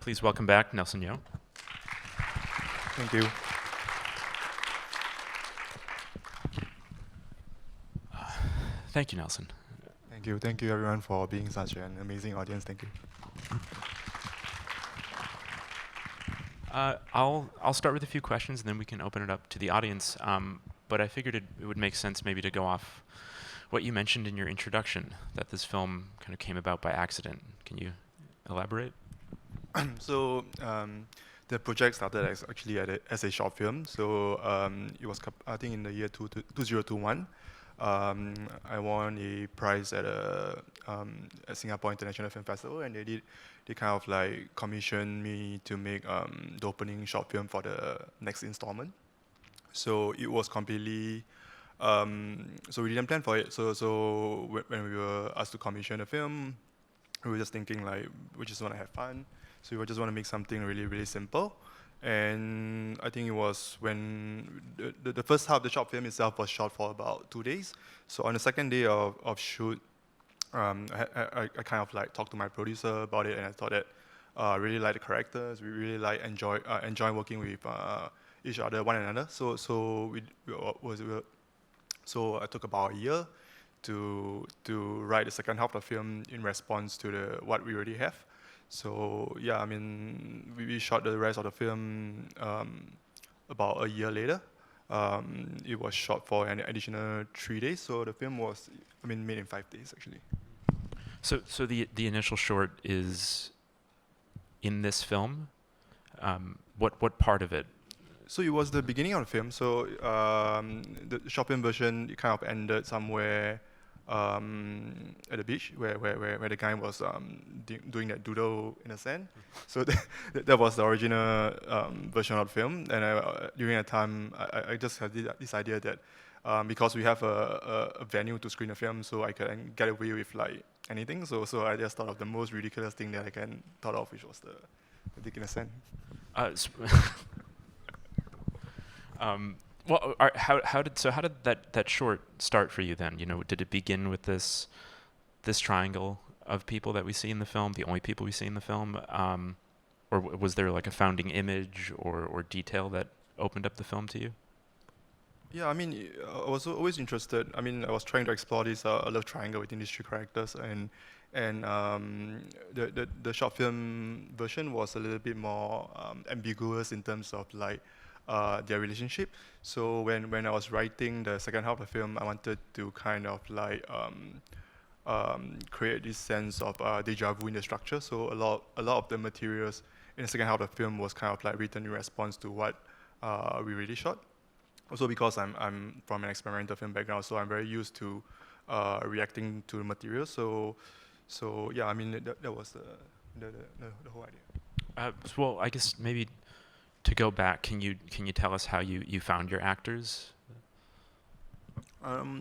Please welcome back Nelson Yeo. Thank you. Thank you, Nelson. Thank you. Thank you, everyone, for being such an amazing audience. Thank you. I'll start with a few questions, and then we can open it up to the audience. But I figured it would make sense maybe to go off what you mentioned in your introduction, that this film kind of came about by accident. Can you elaborate? So the project started actually as a short film. So it was, I think, in the year 2021. I won a prize at a Singapore International Film Festival, and they kind of like commissioned me to make the opening short film for the next installment. So it was completely so we didn't plan for it. So when we were asked to commission a film, we were just thinking like we just want to have fun. So we just want to make something really, really simple. And I think it was when the first half of the short film itself was shot for about 2 days. So on the second day of shoot, I kind of like talked to my producer about it, and I thought that I really like the characters. We really like enjoy working with each other, one another. So I took about a year to write the second half of the film in response to what we already have. So yeah, I mean, we shot the rest of the film about a year later. It was shot for an additional 3 days, so the film was, made in 5 days actually. So the initial short is in this film. What part of it? So it was the beginning of the film. So the short film version, it kind of ended somewhere at the beach where the guy was doing that doodle in the sand. So that was the original version of the film. And during that time, I just had this idea that because we have a venue to screen the film, so I can get away with like anything. So I just thought of the most ridiculous thing that I can thought of, which was the dick in the sand. Well, how did that short start for you then? You know, did it begin with this triangle of people that we see in the film, the only people we see in the film, or was there like a founding image or detail that opened up the film to you? Yeah, I mean, I was always interested. I mean, I was trying to explore this love triangle between these three characters, and the short film version was a little bit more ambiguous in terms of like their relationship. So when I was writing the second half of the film, I wanted to kind of like create this sense of deja vu in the structure. So a lot of the materials in the second half of the film was kind of like written in response to what we really shot. Also because I'm from an experimental film background, so I'm very used to reacting to the material. So yeah, I mean that was the whole idea. Well, I guess maybe to go back, can you tell us how you found your actors?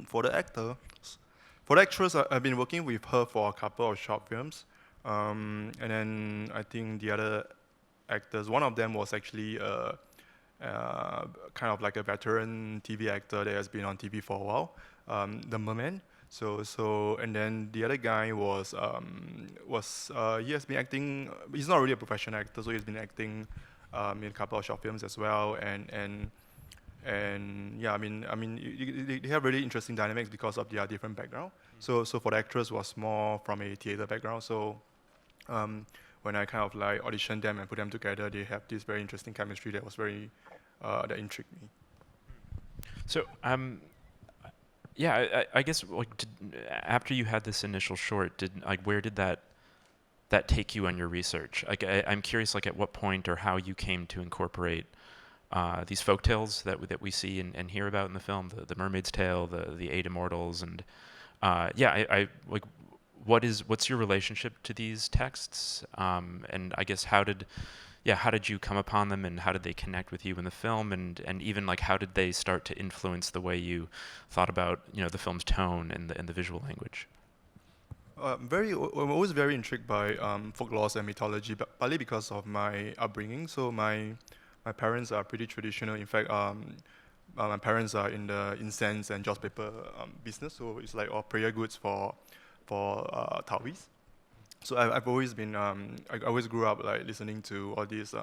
For the actress, I've been working with her for a couple of short films, and then I think the other actors, one of them was actually kind of like a veteran TV actor that has been on TV for a while, the Merman. So and then the other guy was he has been acting. He's not really a professional actor, so he's been acting in a couple of short films as well, and yeah, I mean they have really interesting dynamics because of their different background. So for the actress was more from a theater background. So when I kind of like auditioned them and put them together, they have this very interesting chemistry that was very that intrigued me. So yeah, I guess like after you had this initial short, where did that take you on your research? Like I'm curious, like at what point or how you came to incorporate these folktales that we see and hear about in the film, the Mermaid's Tale, the Eight Immortals, and yeah, I like what's your relationship to these texts? And I guess how did you come upon them, and how did they connect with you in the film, and even like how did they start to influence the way you thought about the film's tone and the visual language? I'm always very intrigued by folklore and mythology, but partly because of my upbringing. So my parents are pretty traditional. In fact, my parents are in the incense and joss paper business. So it's like all prayer goods for Taoists. So I've always been, I always grew up like listening to all these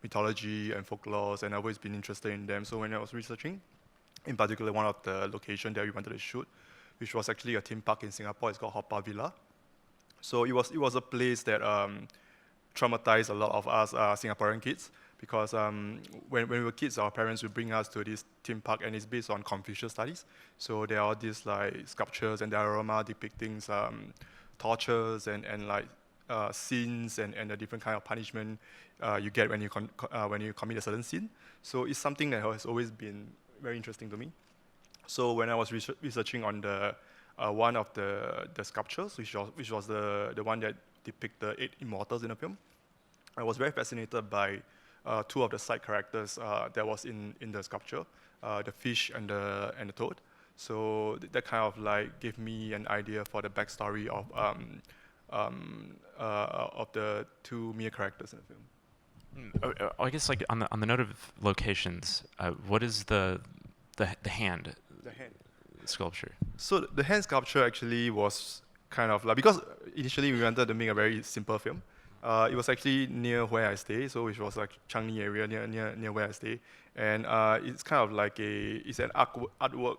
mythology and folklores, and I've always been interested in them. So when I was researching, in particular, one of the location that we wanted to shoot, which was actually a theme park in Singapore, it's called Haw Villa. So it was a place that traumatized a lot of us Singaporean kids because when we were kids, our parents would bring us to this theme park, and it's based on Confucius studies. So there are these like sculptures and diorama depicting tortures and like scenes and the different kind of punishment you get when you commit a certain sin. So it's something that has always been very interesting to me. So when I was researching on the one of the sculptures, which was the one that depict the 8 immortals in the film, I was very fascinated by two of the side characters that was in the sculpture, the fish and the toad. So that kind of like gave me an idea for the backstory of the two mere characters in the film. I guess like on the note of locations, what is the hand The hand. sculpture? So the hand sculpture actually was kind of like, because initially we wanted to make a very simple film. It was actually near where I stay, so which was like Changi area near where I stay, and it's kind of like it's an artwork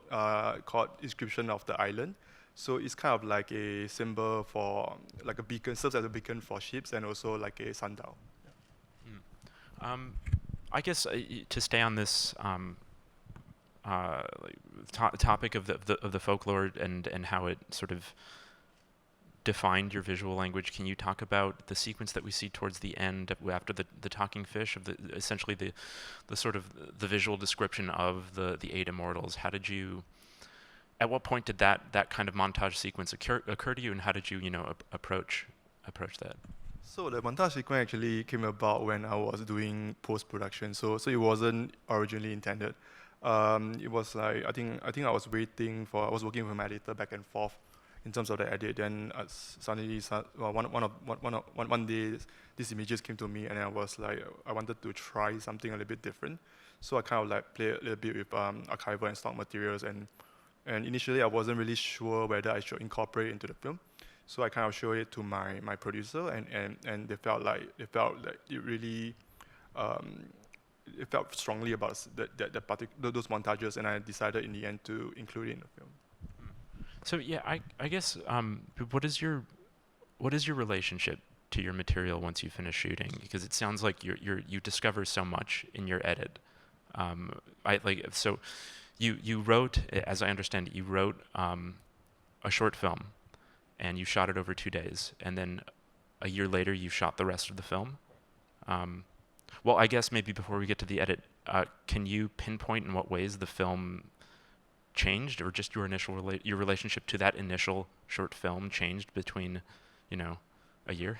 called Inscription of the Island. So it's kind of like a symbol for like a beacon, serves as a beacon for ships, and also like a sundial. I guess to stay on this topic of the folklore and how it sort of defined your visual language, can you talk about the sequence that we see towards the end after the talking fish, of essentially the sort of the visual description of the 8 immortals? How did you, at what point did that kind of montage sequence occur to you, and how did you approach that? So the montage sequence actually came about when I was doing post-production. So it wasn't originally intended. It was like I think I was working with my editor back and forth in terms of the edit. Then suddenly one day these images came to me, and I was like, I wanted to try something a little bit different. So I kind of like played a little bit with archival and stock materials, and initially I wasn't really sure whether I should incorporate it into the film. So I kind of showed it to my producer, and they felt like it really it felt strongly about those montages, and I decided in the end to include it in the film. So yeah, I guess what is your relationship to your material once you finish shooting? Because it sounds like you discover so much in your edit. You wrote, as I understand it, you wrote a short film, and you shot it over 2 days, and then a year later you shot the rest of the film. Well, I guess maybe before we get to the edit, can you pinpoint in what ways the film changed, or just your initial your relationship to that initial short film changed between, a year?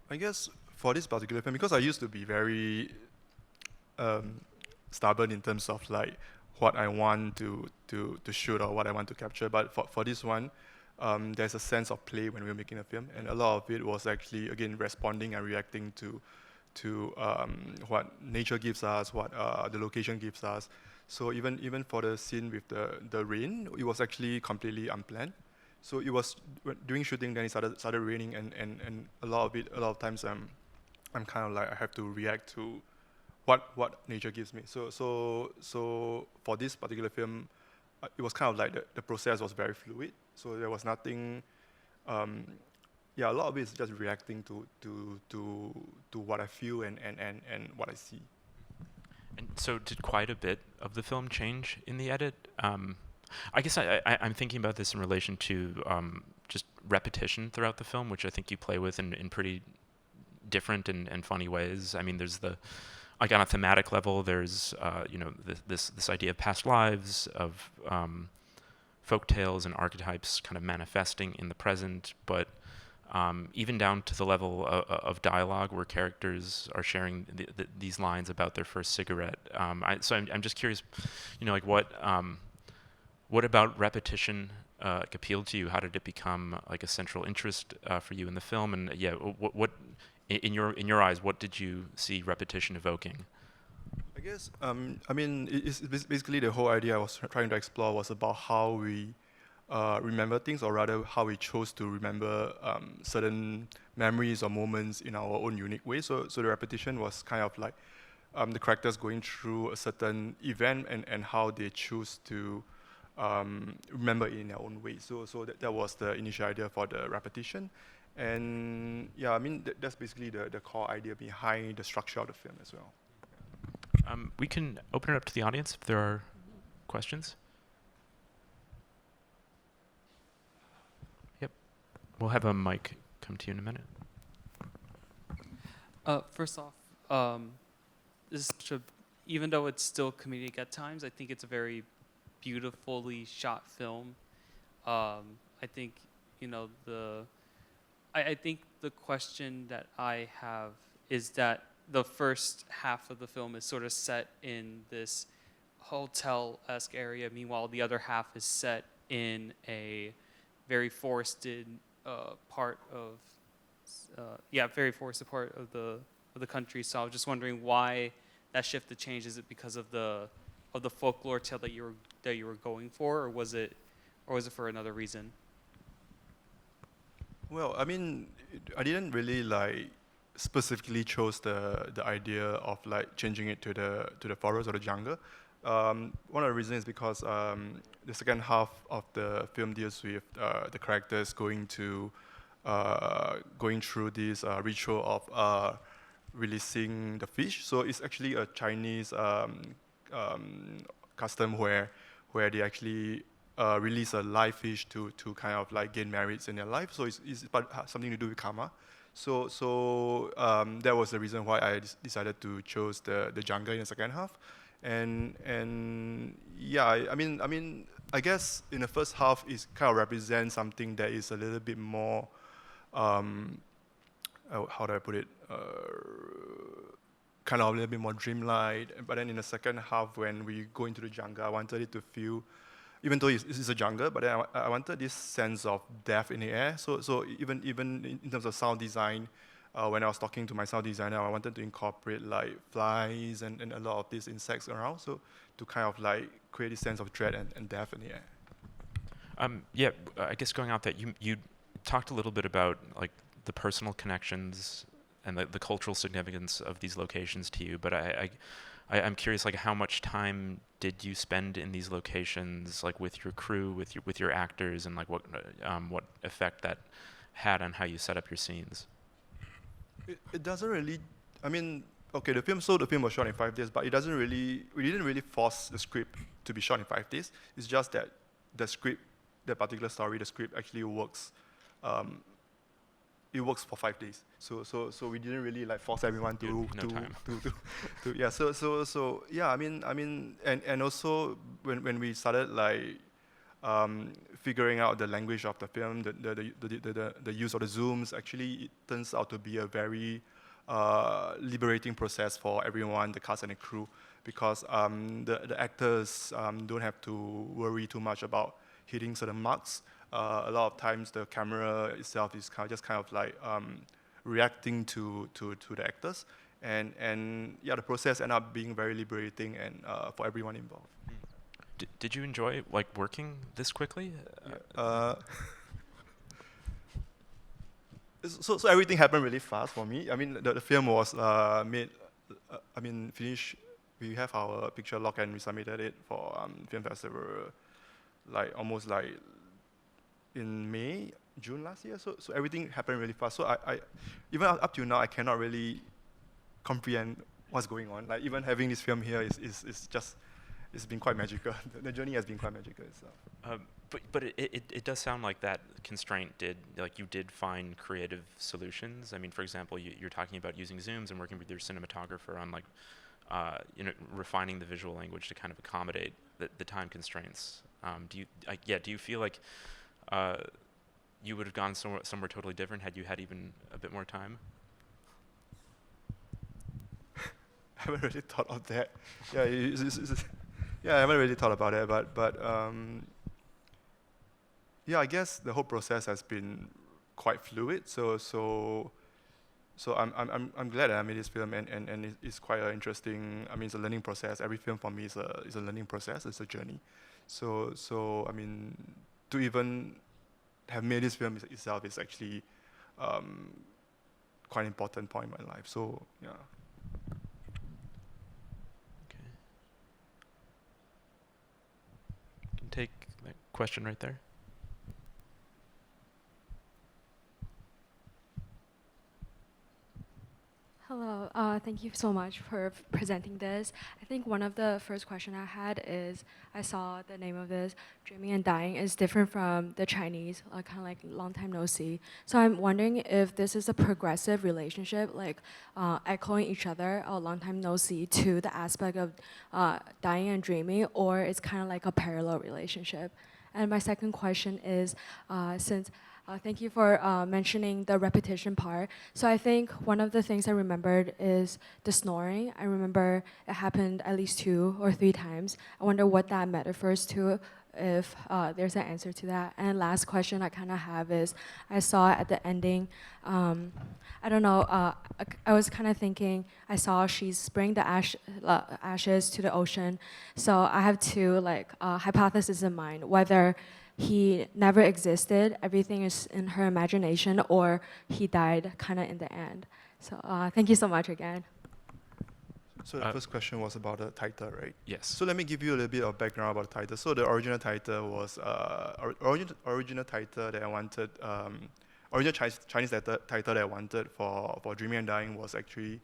I guess for this particular film, because I used to be very stubborn in terms of like what I want to shoot or what I want to capture, but for this one, there's a sense of play when we were making a film, and a lot of it was actually again responding and reacting to what nature gives us, what the location gives us. So even for the scene with the rain, it was actually completely unplanned. So it was during shooting, then it started raining, and a lot of times I'm kind of like I have to react to what nature gives me. So for this particular film, it was kind of like the process was very fluid. So there was nothing. A lot of it is just reacting to what I feel and what I see. And so did quite a bit of the film change in the edit? I guess I'm thinking about this in relation to just repetition throughout the film, which I think you play with in pretty different and funny ways. I mean, there's like on a thematic level, there's this idea of past lives, of folk tales and archetypes kind of manifesting in the present, but even down to the level of dialogue where characters are sharing these lines about their first cigarette. So I'm just curious, like what about repetition appealed to you? How did it become like a central interest for you in the film? And what in your eyes, what did you see repetition evoking? I guess I mean it's basically the whole idea I was trying to explore was about how we remember things, or rather how we chose to remember certain memories or moments in our own unique way. So the repetition was kind of like the characters going through a certain event and how they choose to remember it in their own way. So that was the initial idea for the repetition. And yeah, I mean, that's basically the core idea behind the structure of the film as well. We can open it up to the audience if there are questions. Yep. We'll have a mic come to you in a minute. First off, this is such a, even though it's still comedic at times, I think it's a very beautifully shot film. I think, you know, I think the question that I have is that the first half of the film is sort of set in this hotel-esque area. Meanwhile, the other half is set in a very forested part of, very forested part of the country. So I was just wondering why that shifted change. Is it because of the folklore tale that you were going for, or was it for another reason? Well, I mean, I didn't really like specifically chose the idea of like changing it to the forest or the jungle. One of the reasons is because the second half of the film deals with the characters going through this ritual of releasing the fish. So it's actually a Chinese custom where they actually release a live fish to kind of like gain merits in their life. So it's something to do with karma. So that was the reason why I decided to choose the jungle in the second half. And yeah, I mean, I guess in the first half it kind of represents something that is a little bit more, how do I put it? Kind of a little bit more dreamlike. But then in the second half, when we go into the jungle, I wanted it to feel, even though it's a jungle, but then I wanted this sense of depth in the air. So even in terms of sound design, when I was talking to my sound designer, I wanted to incorporate like flies and a lot of these insects around, so to kind of like create this sense of dread and depth in the air. I guess going out that you talked a little bit about like the personal connections and the cultural significance of these locations to you, but I'm curious, like how much time did you spend in these locations, like with your crew, with your actors, and like what effect that had on how you set up your scenes? It doesn't really. I mean, okay, the film was shot in 5 days, but we didn't really force the script to be shot in 5 days. It's just that the script, that particular story, the script actually works. It works for 5 days. So we didn't really like force everyone to yeah. So yeah. I mean, and also when we started like figuring out the language of the film, the use of the zooms, actually it turns out to be a very liberating process for everyone, the cast and the crew, because the actors don't have to worry too much about hitting certain marks. A lot of times the camera itself is just kind of like reacting to the actors, and yeah, the process ended up being very liberating and for everyone involved. Did you enjoy like working this quickly? So everything happened really fast for me. I mean, the film was made, finished. We have our picture locked and we submitted it for film festival, like almost like in May, June last year. So everything happened really fast. So I even up to now, I cannot really comprehend what's going on. Like even having this film here is just, it's been quite magical. The journey has been quite magical itself. But it does sound like that constraint you did find creative solutions. I mean, for example, you're talking about using zooms and working with your cinematographer on like, refining the visual language to kind of accommodate the time constraints. Do you feel like you would have gone somewhere totally different had you had even a bit more time? I haven't really thought of that. Yeah, I haven't really thought about it, but yeah, I guess the whole process has been quite fluid. So I'm glad that I made this film, and it's quite an interesting. I mean, it's a learning process. Every film for me is a learning process. It's a journey. So I mean, to even have made this film itself is actually quite an important point in my life. So yeah. Okay. You can take that question right there. Hello, thank you so much for presenting this. I think one of the first question I had is, I saw the name of this, Dreaming and Dying, is different from the Chinese, kind of like long time no see. So I'm wondering if this is a progressive relationship, like echoing each other, a long time no see, to the aspect of dying and dreaming, or it's kind of like a parallel relationship. And my second question is, thank you for mentioning the repetition part. So I think one of the things I remembered is the snoring. I remember it happened at least 2 or 3 times. I wonder what that metaphors to, if there's an answer to that. And last question I kind of have is, I saw at the ending, I don't know, I was kind of thinking, I saw she's spraying the ashes to the ocean. So I have 2 hypotheses in mind, whether he never existed, everything is in her imagination, or he died kind of in the end. So thank you so much again. So the first question was about the title, right? Yes. So let me give you a little bit of background about the title. So the original title was original title that I wanted. Original Chinese title that I wanted for Dreaming and Dying was actually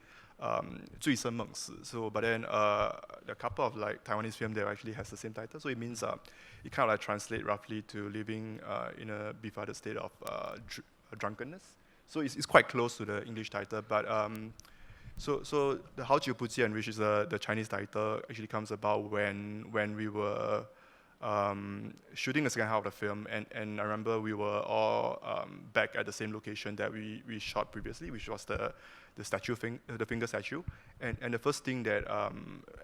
醉生梦死. So, but then a couple of like Taiwanese film that actually has the same title. So it means it kind of like translate roughly to living in a befuddled state of drunkenness. So it's quite close to the English title, but so the Hao Jiu Bu Jian, which is the Chinese title, actually comes about when we were shooting the second half of the film, and I remember we were all back at the same location that we shot previously, which was the statue, the finger statue, and the first thing that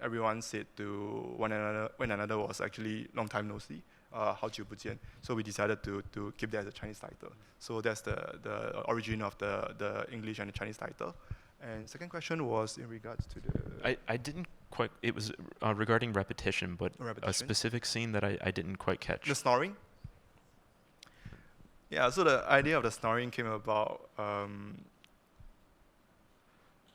everyone said to one another was actually long time no see, Hao Jiu Bu Jian. So we decided to keep that as a Chinese title. So that's the origin of the English and the Chinese title. And second question was in regards to the... I didn't quite, it was regarding repetition, but Repetition. a specific scene that I didn't quite catch. The snoring? Yeah, so the idea of the snoring came about,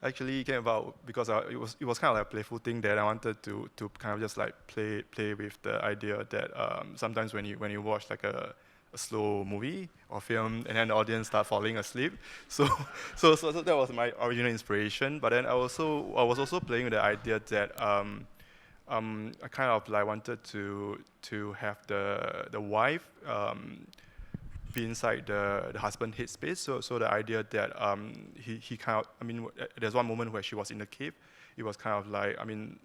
actually came about because it was kind of like a playful thing that I wanted to kind of just like play with the idea that sometimes when you watch like a slow movie or film and then the audience start falling asleep, so that was my original inspiration. But then I was also playing with the idea that I kind of like wanted to have the wife be inside the husband headspace. So the idea that he kind of, I mean, there's one moment where she was in the cave. It was kind of like, I mean,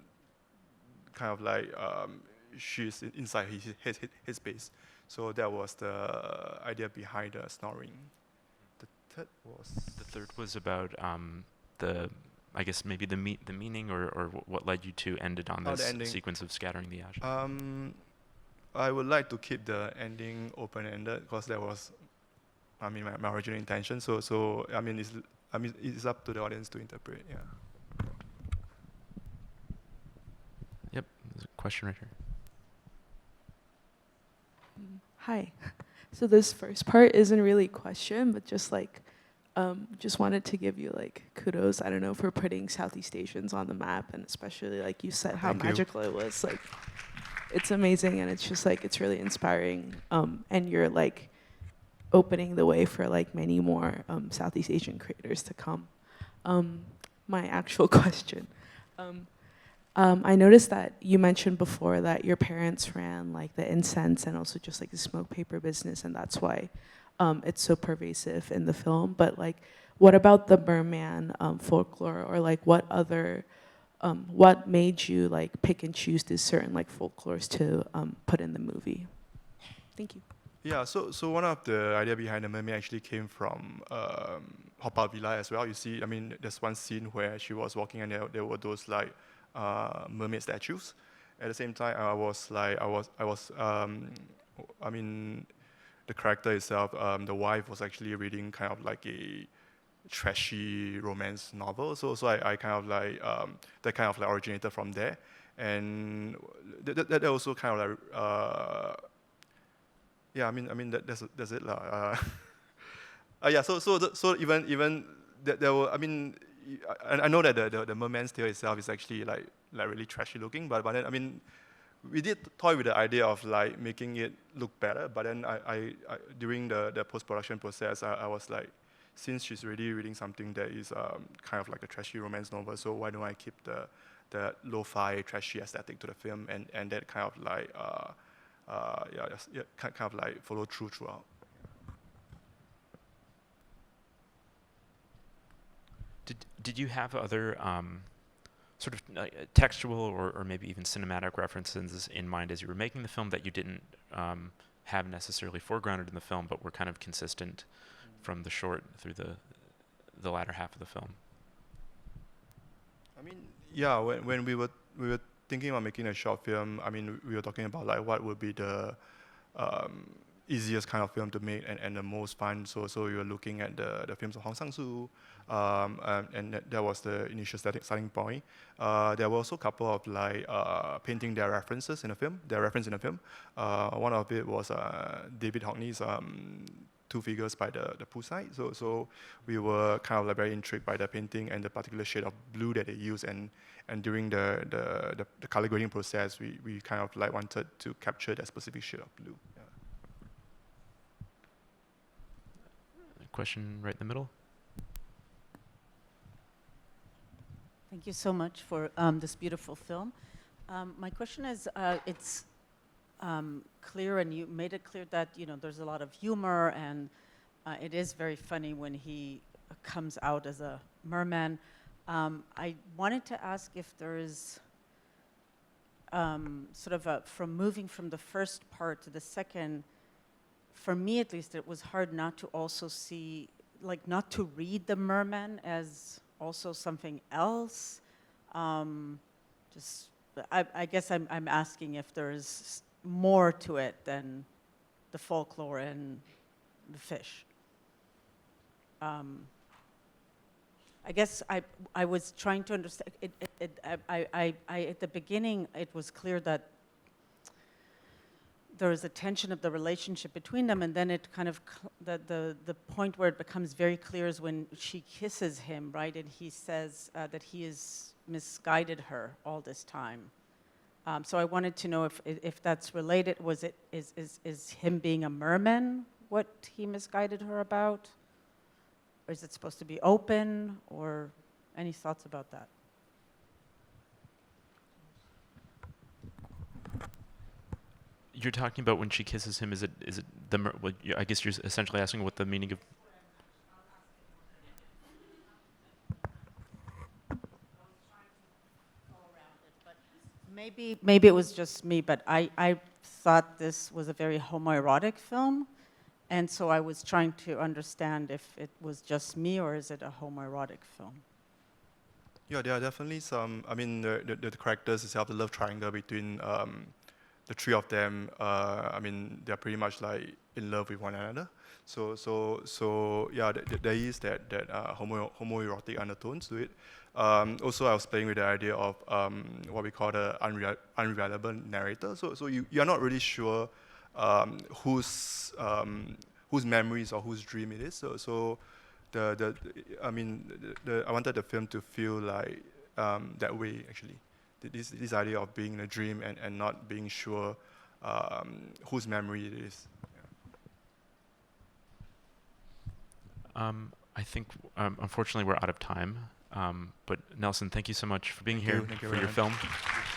she's inside his headspace. So that was the idea behind the snoring. The third was about I guess maybe the meaning or what led you to end it on this sequence of scattering the ashes. I would like to keep the ending open-ended because that was, I mean, my original intention. So I mean, it's up to the audience to interpret. Yeah. Yep. There's a question right here. Hi. So this first part isn't really a question, but just like, just wanted to give you like kudos, I don't know, for putting Southeast Asians on the map, and especially like you said how magical it was. Like, it's amazing, and it's just like, it's really inspiring, and you're like opening the way for like many more Southeast Asian creators to come. My actual question. I noticed that you mentioned before that your parents ran like the incense and also just like the smoke paper business, and that's why it's so pervasive in the film. But like, what about the merman folklore, or like what other, what made you like pick and choose these certain like folklores to put in the movie? Thank you. Yeah, so one of the idea behind the mermaid actually came from Haw Villa as well. You see, I mean, there's one scene where she was walking and there were those like mermaid statues. At the same time, I mean, the character itself, the wife was actually reading kind of like a trashy romance novel. So I kind of like, that kind of like originated from there. And that also kind of like, yeah, that's it lah. Yeah, so even there were, I know that the merman's tail itself is actually like really trashy looking, but then we did toy with the idea of like making it look better, but then I during the post-production process, I was like, since she's already reading something that is kind of like a trashy romance novel, so why don't I keep the lo-fi trashy aesthetic to the film, and that kind of like kind of like follow throughout. Did you have other sort of textual or maybe even cinematic references in mind as you were making the film that you didn't have necessarily foregrounded in the film, but were kind of consistent from the short through the latter half of the film? Yeah, when we were thinking about making a short film, we were talking about like what would be the easiest kind of film to make and the most fun. So we were looking at the films of Hong Sangsoo, and that was the initial starting point. There were also a couple of like painting their references in the film. One of it was David Hockney's Two Figures by the Poolside. So we were kind of like very intrigued by the painting and the particular shade of blue that they used, and during the color grading process, we kind of like wanted to capture that specific shade of blue. Yeah. Question right in the middle. Thank you so much for this beautiful film. My question is, it's clear, and you made it clear that there's a lot of humor, and it is very funny when he comes out as a merman. I wanted to ask if there is sort of from moving from the first part to the second. For me, at least, it was hard not to also see, like, not to read the merman as also something else. I guess I'm asking if there's more to it than the folklore and the fish. I guess I was trying to understand. At the beginning, it was clear that there is a tension of the relationship between them, and then it kind of, the point where it becomes very clear is when she kisses him, right? And he says that he has misguided her all this time. So I wanted to know if that's related. Is him being a merman what he misguided her about? Or is it supposed to be open? Or any thoughts about that? You're talking about when she kisses him. Is it the? I guess you're essentially asking what the meaning of. Maybe it was just me, but I thought this was a very homoerotic film, and so I was trying to understand if it was just me or is it a homoerotic film. Yeah, there are definitely some. The characters itself, the love triangle between the three of them. They're pretty much like in love with one another. So yeah, there is that homoerotic undertones to it. Also, I was playing with the idea of what we call the unreliable narrator. So you're not really sure whose memories or whose dream it is. So I wanted the film to feel like that way actually. This idea of being in a dream and not being sure whose memory it is. I think, unfortunately, we're out of time. But Nelson, thank you so much for being here Thank you for your very film. much.